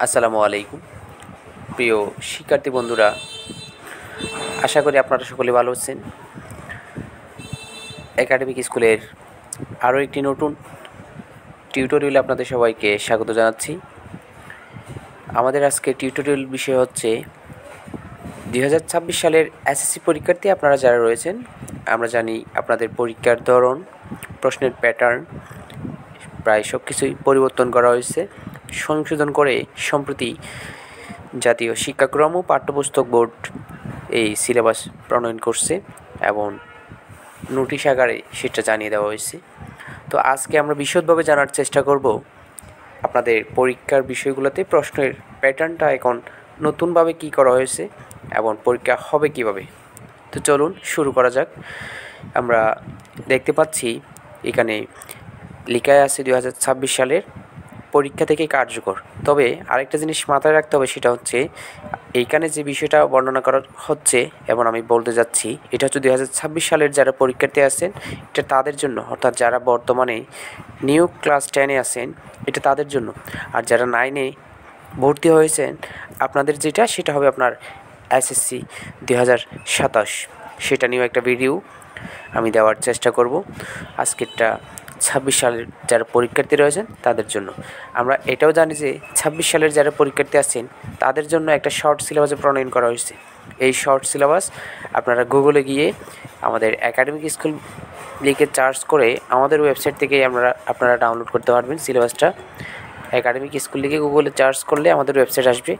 আসসালামু আলাইকুম প্রিয় শিক্ষার্থী বন্ধুরা, আশা করি আপনারা সকলে ভালো আছেন। একাডেমিক স্কুলের আরও একটি নতুন টিউটোরিয়ালে আপনাদের সবাইকে স্বাগত জানাচ্ছি। আমাদের আজকে টিউটোরিয়াল বিষয় হচ্ছে 2026 সালের এসএসসি পরীক্ষার্থী আপনারা যারা রয়েছেন, আমরা জানি আপনাদের পরীক্ষার ধরন, প্রশ্নের প্যাটার্ন প্রায় সব কিছুই পরিবর্তন করা হয়েছে। সংশোধন করে সম্প্রতি জাতীয় শিক্ষাক্রম ও পাঠ্যপুস্তক বোর্ড এই সিলেবাস প্রণয়ন করছে এবং নোটিশ আকারে সেটা জানিয়ে দেওয়া হয়েছে। তো আজকে আমরা বিশদভাবে জানার চেষ্টা করব আপনাদের পরীক্ষার বিষয়গুলোতে প্রশ্নের প্যাটার্নটা এখন নতুনভাবে কী করা হয়েছে এবং পরীক্ষা হবে কিভাবে। তো চলুন শুরু করা যাক। আমরা দেখতে পাচ্ছি এখানে লেখায় আছে 2026 সালের পরীক্ষা থেকে কার্যকর। তবে আরেকটা জিনিস মাথায় রাখতে হবে, সেটা হচ্ছে এইখানে যে বিষয়টা বর্ণনা করা হচ্ছে এবং আমি বলতে যাচ্ছি, এটা হচ্ছে 2026 সালের যারা পরীক্ষার্থী আছেন এটা তাদের জন্য, অর্থাৎ যারা বর্তমানে নিউ ক্লাস 10-এ আছেন এটা তাদের জন্য। আর যারা 9-এ ভর্তি হয়েছেন আপনাদের যেটা সেটা হবে আপনার এসএসসি 2027, সেটা নিয়েও একটা ভিডিও আমি দেওয়ার চেষ্টা করব। আজকেরটা 26 সালের যারা পরীক্ষার্থী রয়েছেন তাদের জন্য। আমরা এটাও জানি যে 26 সালের যারা পরীক্ষার্থী আছেন তাদের জন্য একটা শর্ট সিলেবাসে প্রণয়ন করা হয়েছে। এই শর্ট সিলেবাস আপনারা গুগলে গিয়ে আমাদের একাডেমিক স্কুল লিখে সার্চ করে আমাদের ওয়েবসাইট থেকে আপনারা ডাউনলোড করতে পারবেন সিলেবাসটা। একাডেমিক স্কুল লিখে গুগলে সার্চ করলে আমাদের ওয়েবসাইট আসবে।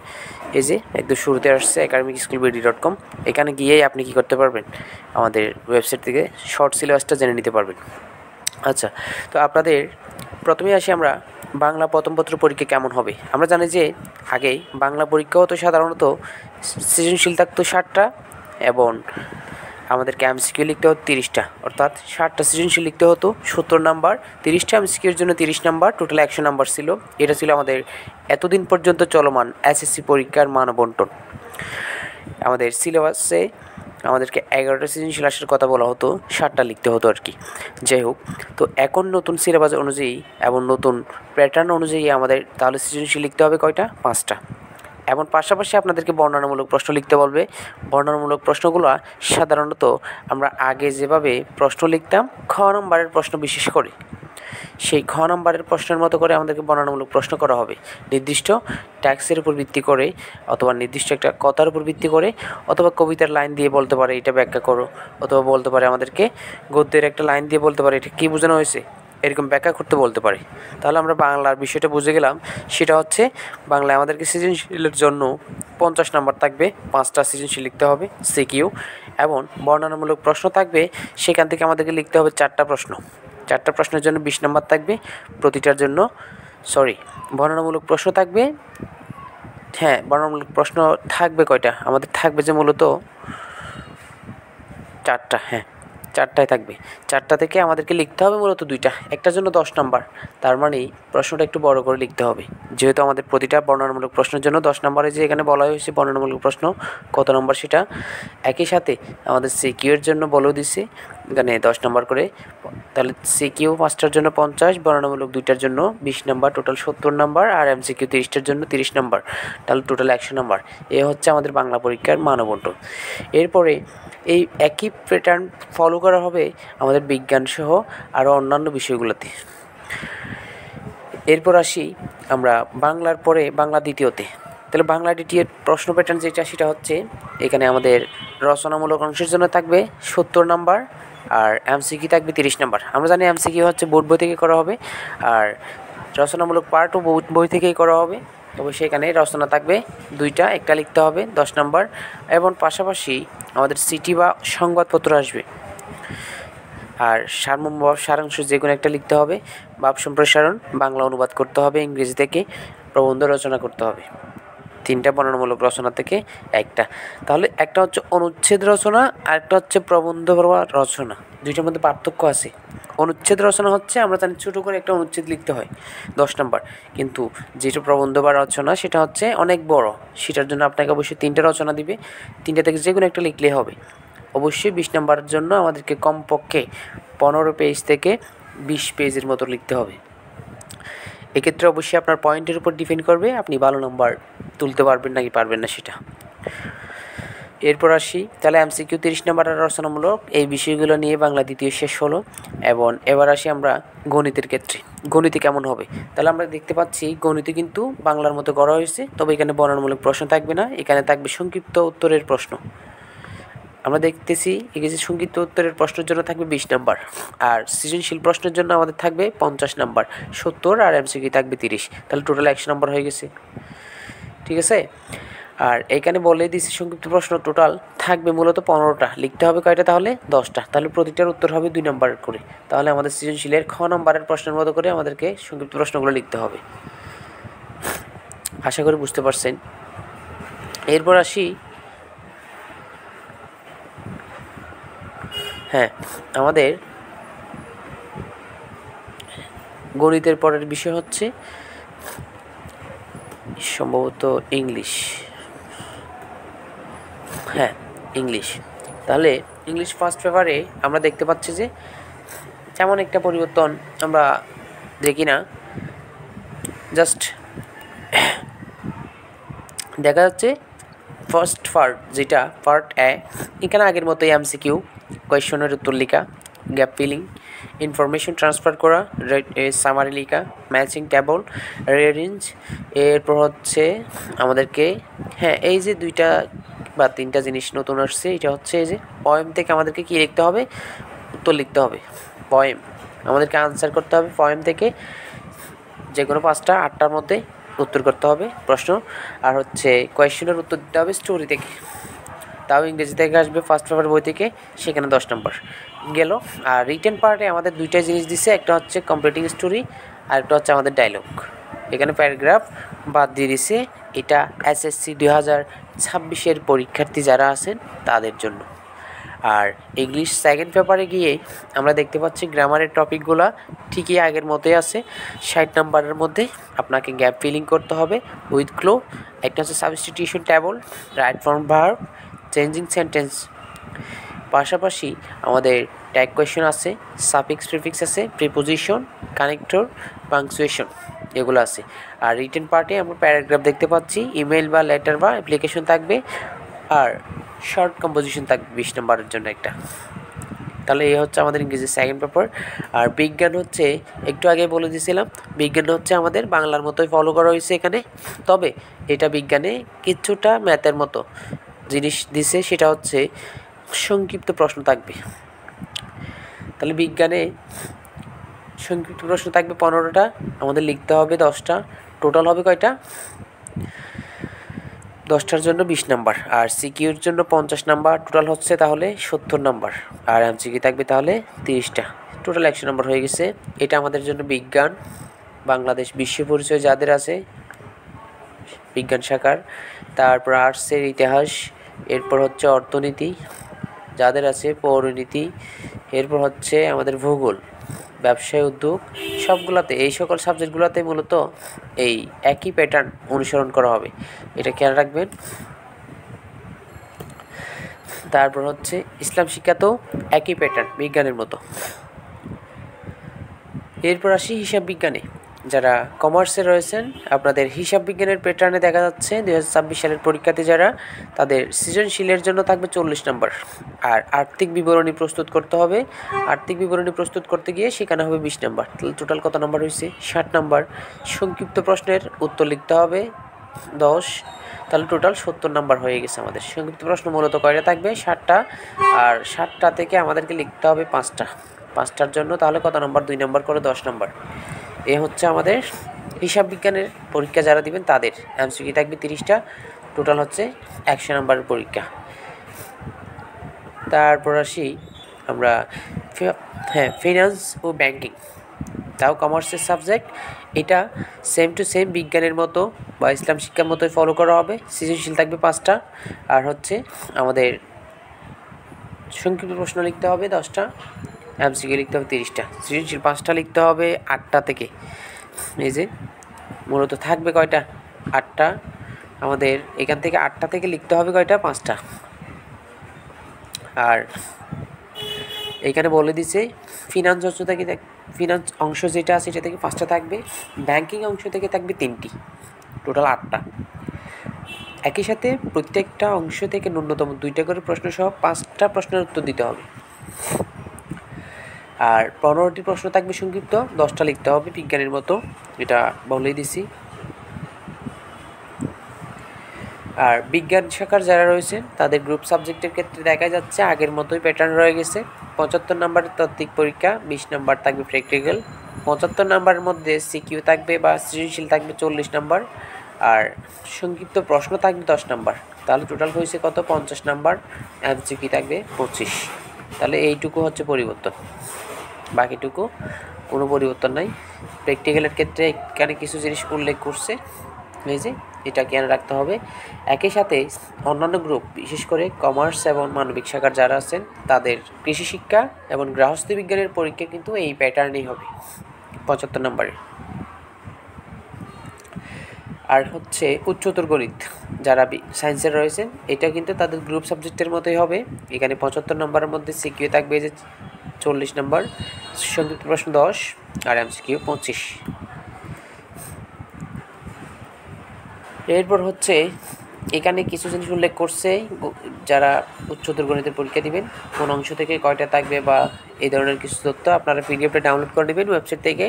এই যে একদম শুরুতে আসছে academicschoolbd.com। এখানে গিয়েই আপনি কী করতে পারবেন, আমাদের ওয়েবসাইট থেকে শর্ট সিলেবাসটা জেনে নিতে পারবেন। আচ্ছা, তো আপনাদের প্রথমে আসি আমরা বাংলা প্রথম পত্র পরীক্ষা কেমন হবে। আমরা জানি যে আগেই বাংলা পরীক্ষা হতো সাধারণত সৃজনশীল থাকতো 60টা এবং আমাদেরকে এমসিকিউ লিখতে হতো 30টা, অর্থাৎ 60টা সৃজনশীল লিখতে হতো 70 নাম্বার, 30টা এমসিকিউর জন্য 30 নাম্বার, টোটাল 100 নাম্বার ছিল। এটা ছিল আমাদের এতদিন পর্যন্ত চলমান এসএসসি পরীক্ষার মান বন্টন। আমাদের সিলেবাসে আমাদেরকে 11টা সৃজনশীল আসার কথা বলা হতো, 60টা লিখতে হতো আর কি। যাই হোক, তো এখন নতুন সিলেবাস অনুযায়ী এবং নতুন প্যাটার্ন অনুযায়ী আমাদের তাহলে সৃজনশীল লিখতে হবে কয়টা? 5টা। এবং পাশাপাশি আপনাদেরকে বর্ণনামূলক প্রশ্ন লিখতে বলবে। বর্ণনামূলক প্রশ্নগুলো সাধারণত আমরা আগে যেভাবে প্রশ্ন লিখতাম খ নম্বরের প্রশ্ন বিশেষ করে, সেই খ নম্বরের প্রশ্নের মতো করে আমাদেরকে বর্ণনামূলক প্রশ্ন করা হবে নির্দিষ্ট ট্যাক্সের উপর ভিত্তি করে, অথবা নির্দিষ্ট একটা কথার উপর ভিত্তি করে, অথবা কবিতার লাইন দিয়ে বলতে পারে এটা ব্যাখ্যা করো, অথবা বলতে পারে আমাদেরকে গদ্যের একটা লাইন দিয়ে বলতে পারে এটা কী বোঝানো হয়েছে, এরকম ব্যাখ্যা করতে বলতে পারে। তাহলে আমরা বাংলার বিষয়টা বুঝে গেলাম। সেটা হচ্ছে বাংলায় আমাদেরকে সৃজনশীলের জন্য 50 নাম্বার থাকবে, 5টা সৃজনশীল লিখতে হবে সিকিউ, এবং বর্ণনামূলক প্রশ্ন থাকবে। সেখান থেকে আমাদেরকে লিখতে হবে 4টা প্রশ্ন। 4টা প্রশ্নের জন্য 20 নাম্বার থাকবে প্রতিটার জন্য। বর্ণনামূলক প্রশ্ন থাকবে, হ্যাঁ বর্ণনামূলক প্রশ্ন থাকবে কয়টা? আমাদের থাকবে যে মূলত 4টা, হ্যাঁ 4টাই থাকবে। 4টা থেকে আমাদেরকে লিখতে হবে মূলত 2টা, একটার জন্য 10 নাম্বার। তার মানে প্রশ্নটা একটু বড় করে লিখতে হবে, যেহেতু আমাদের প্রতিটা বর্ণনামূলক প্রশ্নের জন্য 10 নাম্বারে যে এখানে বলা হয়েছে বর্ণনামূলক প্রশ্ন কত নম্বর সেটা। একই সাথে আমাদের সিকিউ এর জন্য বলেও দিচ্ছে এখানে 10 নাম্বার করে। তাহলে সিকিউ 5টার জন্য 50, বর্ণনামূলক 2টার জন্য 20 নাম্বার, টোটাল 70 নাম্বার, আর এমসিকিউ 30টার জন্য 30 নাম্বার, তাহলে টোটাল 100 নাম্বার। এ হচ্ছে আমাদের বাংলা পরীক্ষার মানবন্টন। এরপরে এই একই প্যাটার্ন ফলো করা হবে আমাদের বিজ্ঞান সহ আরও অন্যান্য বিষয়গুলোতে। এরপর আসি আমরা বাংলার পরে বাংলা দ্বিতীয়তে। তাহলে বাংলা দ্বিতীয় প্রশ্ন প্যাটার্ন যেটা সেটা হচ্ছে এখানে আমাদের রচনামূলক অংশের জন্য থাকবে 70 নাম্বার, আর এমসিকিউ থাকবে 30 নাম্বার। আমরা জানি এমসিকিউ হচ্ছে বোর্ড বই থেকে করা হবে, আর রচনামূলক পার্টও বই থেকেই করা হবে। তবে সেখানে রচনা থাকবে 2টা, একটা লিখতে হবে 10 নাম্বার, এবং পাশাপাশি আমাদের সিটি বা সংবাদপত্র আসবে। আর সারমর্ম বা সারাংশ যে কোনো একটা লিখতে হবে, ভাব সম্প্রসারণ বাংলা অনুবাদ করতে হবে ইংরেজি থেকে, প্রবন্ধ রচনা করতে হবে। 3টা বর্ণনামূলক রচনা থেকে একটা। তাহলে একটা হচ্ছে অনুচ্ছেদ রচনা আর একটা হচ্ছে প্রবন্ধ বা রচনা, দুইটার মধ্যে পার্থক্য আছে। অনুচ্ছেদ রচনা হচ্ছে আমরা জানি ছোটো করে একটা অনুচ্ছেদ লিখতে হয় 10 নাম্বার, কিন্তু যেটা প্রবন্ধ বা রচনা সেটা হচ্ছে অনেক বড়, সেটার জন্য আপনাকে অবশ্যই 3টা রচনা দিবে। 3টা থেকে যে কোনো একটা লিখলেই হবে। অবশ্যই 20 নাম্বারের জন্য আমাদেরকে কমপক্ষে 15 পেজ থেকে 20 পেজের মতো লিখতে হবে। এক্ষেত্রে অবশ্যই আপনার পয়েন্টের উপর ডিপেন্ড করবে আপনি ভালো নাম্বার তুলতে পারবেন নাকি পারবেন না সেটা। এরপর আসি তাহলে MCQ 30 নাম্বার আর রচনামূলক এই বিষয়গুলো নিয়ে বাংলা দ্বিতীয় শেষ হলো। এবং এবার আসি আমরা গণিতের ক্ষেত্রে। গণিতে কেমন হবে? তাহলে আমরা দেখতে পাচ্ছি গণিতে কিন্তু বাংলার মতো করা হয়েছে, তবে এখানে বর্ণনামূলক প্রশ্ন থাকবে না, এখানে থাকবে সংক্ষিপ্ত উত্তরের প্রশ্ন। আমরা দেখতেছি এখানে সংক্ষিপ্ত উত্তরের প্রশ্নের জন্য থাকবে 20 নাম্বার, আর সৃজনশীল প্রশ্নের জন্য আমাদের থাকবে 50 নাম্বার, 70 আর MCQ থাকবে 30, তাহলে টোটাল 100 নাম্বার হয়ে গেছে। ঠিক আছে, আর এখানে বলে দিয়েছি সংক্ষিপ্ত প্রশ্ন টোটাল থাকবে মূলত 15টা, লিখতে হবে কয়টা? তাহলে 10টা, তাহলে প্রতিটার উত্তর হবে 2 নাম্বার করে। তাহলে আমাদের সৃজনশীলের খ নাম্বারের প্রশ্নের মতো করে আমাদেরকে সংক্ষিপ্ত প্রশ্নগুলো লিখতে হবে। আশা করি বুঝতে পারছেন। এরপর আসি আমাদের গণিতের পরের বিষয় হচ্ছে সম্ভবত ইংলিশ। ইংলিশ। তাহলে ইংলিশ ফার্স্ট পেপারে আমরা দেখতে পাচ্ছি যে তেমন একটা পরিবর্তন আমরা দেখি না, জাস্ট দেখা যাচ্ছে ফার্স্ট পার্ট যেটা পার্ট এ, এখানে আগের মতোই MCQ, কোয়েশ্চনের উত্তর লেখা, গ্যাপ ফিলিং, ইনফরমেশন ট্রান্সফার করা, সামারি লেখা, ম্যাচিং টেবল, রিঅ্যারেঞ্জ। এরপর হচ্ছে আমাদেরকে এই যে 2টা বা 3টা জিনিস নতুন আসছে, এটা হচ্ছে এই যে পয়েম থেকে আমাদেরকে কী লিখতে হবে? উত্তর লিখতে হবে। পয়েম আমাদেরকে আনসার করতে হবে, পয়েম থেকে যে কোনো 5টা 8টার মধ্যে উত্তর করতে হবে প্রশ্ন, আর হচ্ছে কোয়েশ্চনের উত্তর দিতে হবে স্টোরি থেকে, তাও ইংরেজি থেকে আসবে ফার্স্ট পেপার বই থেকে, সেখানে 10 নম্বর গেল। আর রিটেন পার্টে আমাদের 2টা জিনিস দিছে, একটা হচ্ছে কমপ্লিটিং স্টোরি আর একটা হচ্ছে আমাদের ডায়লগ। এখানে প্যারাগ্রাফ বাদ দিয়ে দিছে, এটা SSC 2026-এর পরীক্ষার্থী যারা আছেন তাদের জন্য। আর ইংলিশ সেকেন্ড পেপারে গিয়ে আমরা দেখতে পাচ্ছি গ্রামারের টপিকগুলো ঠিকই আগের মতোই আছে। 60 নাম্বারের মধ্যে আপনাকে গ্যাপ ফিলিং করতে হবে উইথ ক্লো, একটা হচ্ছে substitution table, right form verb, changing sentence. পাশাপাশি আমাদের ট্যাগ কোয়েশ্চন আছে, সাফিক্স প্রিফিক্স আছে, প্রিপোজিশন, কানেক্টর, পাংচুয়েশন, এগুলো আছে। আর রিটেন পার্টে আমরা প্যারাগ্রাফ দেখতে পাচ্ছি, ইমেল বা লেটার বা অ্যাপ্লিকেশন থাকবে, আর শর্ট কম্পোজিশন থাকবে 20 নম্বরের জন্য একটা। তাহলে এই হচ্ছে আমাদের ইংরেজি সেকেন্ড পেপার। আর বিজ্ঞান হচ্ছে একটু আগে বলে দিয়েছিলাম, বিজ্ঞান হচ্ছে আমাদের বাংলার মতোই ফলো করা হয়েছে এখানে, তবে এটা বিজ্ঞানে কিছুটা ম্যাথের মতো জিনিস দিছে, সেটা হচ্ছে সংক্ষিপ্ত প্রশ্ন থাকবে। তাহলে বিজ্ঞানে সংক্ষিপ্ত প্রশ্ন থাকবে 15টা, আমাদের লিখতে হবে 10টা, টোটাল হবে কয়টা? 10টার জন্য 20 নাম্বার, আর সিকিউর জন্য 50 নাম্বার, টোটাল হচ্ছে তাহলে 70 নাম্বার, আর MCQ থাকবে তাহলে 30টা, টোটাল 100 নাম্বার হয়ে গেছে। এটা আমাদের জন্য বিজ্ঞান। বাংলাদেশ বিশ্ব পরিচয় যাদের আছে বিজ্ঞান শাখার, তারপর আর্টসের ইতিহাস, এরপর হচ্ছে অর্থনীতি যাদের আছে, পৌরনীতি, এরপর হচ্ছে আমাদের ভূগোল, ব্যবসায় উদ্যোগ, সবগুলোতে এই সকল সাবজেক্টগুলোতে মূলত এই একই প্যাটার্ন অনুসরণ করা হবে, এটা খেয়াল রাখবেন। তারপর হচ্ছে ইসলাম শিক্ষাতেও একই প্যাটার্ন বিজ্ঞানের মতো। এরপর আসি হিসাব বিজ্ঞানে, যারা কমার্সে রয়েছেন আপনাদের হিসাব বিজ্ঞানের প্যাটার্নে দেখা যাচ্ছে 2026 সালের পরীক্ষার্থী যারা, তাদের সৃজনশীলের জন্য থাকবে 40 নাম্বার, আর আর্থিক বিবরণী প্রস্তুত করতে হবে। আর্থিক বিবরণী প্রস্তুত করতে গিয়ে সেখানে হবে 20 নাম্বার, তাহলে টোটাল কত নাম্বার হয়েছে? 60 নাম্বার। সংক্ষিপ্ত প্রশ্নের উত্তর লিখতে হবে 10, তাহলে টোটাল 70 নাম্বার হয়ে গেছে আমাদের। সংক্ষিপ্ত প্রশ্ন মূলত কয়টা থাকবে? 60টা, আর 60টা থেকে আমাদেরকে লিখতে হবে 5টার জন্য, তাহলে কত নাম্বার? 2 নাম্বার করে 10 নাম্বার। এ হচ্ছে আমাদের হিসাব বিজ্ঞানের পরীক্ষা যারা দিবেন তাদের। MCQ থাকবে 30টা, টোটাল হচ্ছে 100 নাম্বারের পরীক্ষা। তারপর আসি আমরা ফিনান্স ও ব্যাংকিং, তাও কমার্সের সাবজেক্ট, এটা সেম টু সেম বিজ্ঞানের মতো বা ইসলাম শিক্ষার মতোই ফলো করা হবে। সৃজনশীল থাকবে 5টা, আর হচ্ছে আমাদের সংক্ষিপ্ত প্রশ্ন লিখতে হবে 10টা, MCQ লিখতে হবে 30টা, সৃজনশীল 5টা লিখতে হবে 8টা থেকে। এই যে মূলত থাকবে কয়টা? 8টা। আমাদের এখান থেকে 8টা থেকে লিখতে হবে কয়টা? 5টা। আর এখানে বলে দিছে ফিনান্স হচ্ছে ফিনান্স অংশ যেটা আছে সেটা থেকে 5টা থাকবে, ব্যাংকিং অংশ থেকে থাকবে 3টি, টোটাল 8টা। একই সাথে প্রত্যেকটা অংশ থেকে ন্যূনতম 2টা করে প্রশ্ন সহ 5টা প্রশ্নের উত্তর দিতে হবে। আর 15টি প্রশ্ন থাকবে সংক্ষিপ্ত, 10টা লিখতে হবে বিজ্ঞানের মতো, এটা বলেই দিছি। আর বিজ্ঞান শাখার যারা রয়েছেন তাদের গ্রুপ সাবজেক্টের ক্ষেত্রে দেখা যাচ্ছে আগের মতোই প্যাটার্ন রয়ে গেছে। 75 নম্বরের তাত্ত্বিক পরীক্ষা, 20 নম্বর থাকবে প্র্যাকটিক্যাল, 75 নম্বরের মধ্যে সিকিউ থাকবে বা সৃজনশীল থাকবে 40 নম্বর, আর সংক্ষিপ্ত প্রশ্ন থাকবে 10 নম্বর। তাহলে টোটাল হয়েছে কত? 50 নম্বর। এমসিকিউ থাকবে 25। তাহলে এইটুকু হচ্ছে পরিবর্তন, বাকিটুকু কোনো পরিবর্তন নাই। প্র্যাকটিক্যালের ক্ষেত্রে এখানে কিছু জিনিস উল্লেখ করছে, এই যে এটা জ্ঞান রাখতে হবে। একই সাথে অন্যান্য গ্রুপ, বিশেষ করে কমার্স এবং মানবিক শাখার যারা আছেন তাদের কৃষি শিক্ষা এবং গৃহস্থ বিজ্ঞানের পরীক্ষা কিন্তু এই প্যাটার্নেই হবে 75 নম্বরের। আর হচ্ছে উচ্চতর গণিত যারা সায়েন্সের রয়েছেন, এটা কিন্তু তাদের গ্রুপ সাবজেক্টের মতোই হবে। এখানে 75 নম্বরের মধ্যে সিকিউ থাকবে যে 40 নম্বর, সংক্ষিপ্ত প্রশ্ন 10 আর এমসিকিউ 25। এরপর হচ্ছে এখানে কিছু জিনিস উল্লেখ করছে, যারা উচ্চতর গণিতের পরীক্ষা দিবেন কোন অংশ থেকে কয়টা থাকবে বা এই ধরনের কিছু তথ্য আপনারা পিডিএফটা ডাউনলোড করে নেবেন ওয়েবসাইট থেকে,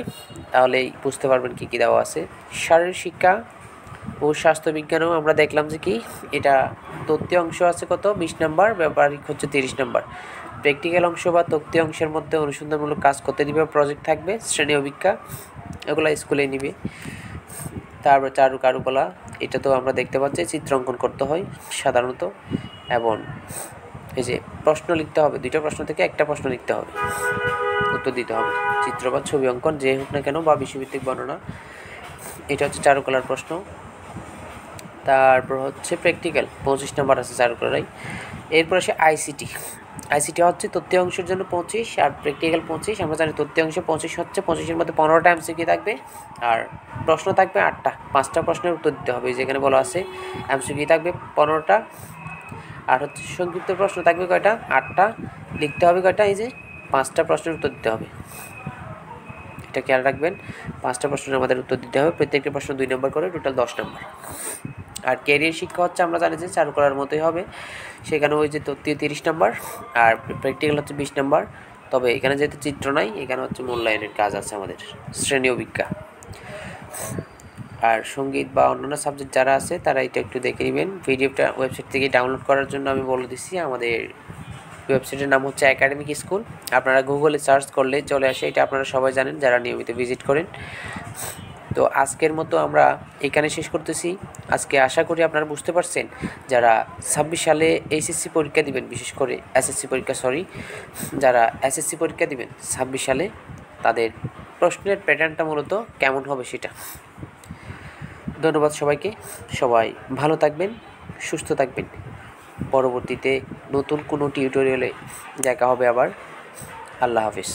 তাহলেই বুঝতে পারবেন কী কী দেওয়া আছে। শারীরিক শিক্ষা ও স্বাস্থ্যবিজ্ঞানও আমরা দেখলাম যে কি এটা তত্ত্বীয় অংশ আছে কত? 20 নম্বর, ব্যবহারিক হচ্ছে 30 নম্বর। প্র্যাকটিক্যাল অংশ বা তত্ত্বীয় অংশের মধ্যে অনুসন্ধানমূলক কাজ করতে দিবে, প্রজেক্ট থাকবে, শ্রেণী অভিজ্ঞা, এগুলো স্কুলে নিবে। তারপর কারুকলা, এটা তো আমরা দেখতে পাচ্ছি চিত্র অঙ্কন করতে হয় সাধারণত, এবং এই যে প্রশ্ন লিখতে হবে, 2টা প্রশ্ন থেকে একটা প্রশ্ন লিখতে হবে, উত্তর দিতে হবে, চিত্র বা ছবি অঙ্কন যে হোক না কেন বা বিষয়ভিত্তিক বর্ণনা। এটা হচ্ছে চারুকলার প্রশ্ন। তারপর হচ্ছে প্র্যাকটিক্যাল 25 নম্বর আছে চারুকলায়। এরপর আসে আইসিটি হচ্ছে তথ্যীয় অংশের জন্য 25 আর প্র্যাকটিক্যাল 25। আমরা জানি তথ্যীয় অংশে 25 হচ্ছে, 25-এর মধ্যে 15টা এমসিকিউ থাকবে আর প্রশ্ন থাকবে 8টা, 5টা প্রশ্নের উত্তর দিতে হবে। যেখানে বলা আছে এমসিকিউ থাকবে 15টা আর হচ্ছে সংক্ষিপ্ত প্রশ্ন থাকবে কয়টা? 8টা। লিখতে হবে কয়টা? এই যে 5টা প্রশ্নের উত্তর দিতে হবে, এটা খেয়াল রাখবেন। 5টা প্রশ্নের আমাদের উত্তর দিতে হবে, প্রত্যেকটা প্রশ্ন 2 নম্বর করে, টোটাল 10 নম্বর। আর ক্যারিয়ার শিক্ষা হচ্ছে আমরা জানি যে চারুকলার মতোই হবে, সেখানে ওই যে তত্ত্বীয় 30 নম্বর আর প্র্যাকটিক্যাল হচ্ছে 20 নম্বর। তবে এখানে যেহেতু চিত্র নাই, এখানে হচ্ছে মূল্যায়নের কাজ আছে আমাদের, শ্রেণী অভিজ্ঞা। আর সঙ্গীত বা অন্যান্য সাবজেক্ট যারা আছে তারা এটা একটু দেখে নেবেন। পিডিএফটা ওয়েবসাইট থেকে ডাউনলোড করার জন্য আমি বলে দিচ্ছি, আমাদের ওয়েবসাইটের নাম হচ্ছে একাডেমিক স্কুল। আপনারা গুগলে সার্চ করলে চলে আসে, এটা আপনারা সবাই জানেন যারা নিয়মিত ভিজিট করেন। তো আজকের মতো আমরা এখানে শেষ করতেছি। আজকে আশা করি আপনারা বুঝতে পারছেন, যারা 26 সালে এইচএসসি পরীক্ষা দিবেন, বিশেষ করে যারা এসএসসি পরীক্ষা দিবেন 26 সালে, তাদের প্রশ্নের প্যাটার্নটা মূলত কেমন হবে সেটা। ধন্যবাদ সবাইকে, সবাই ভালো থাকবেন, সুস্থ থাকবেন। পরবর্তীতে নতুন কোনো টিউটোরিয়ালে দেখা হবে আবার। আল্লাহ হাফিজ।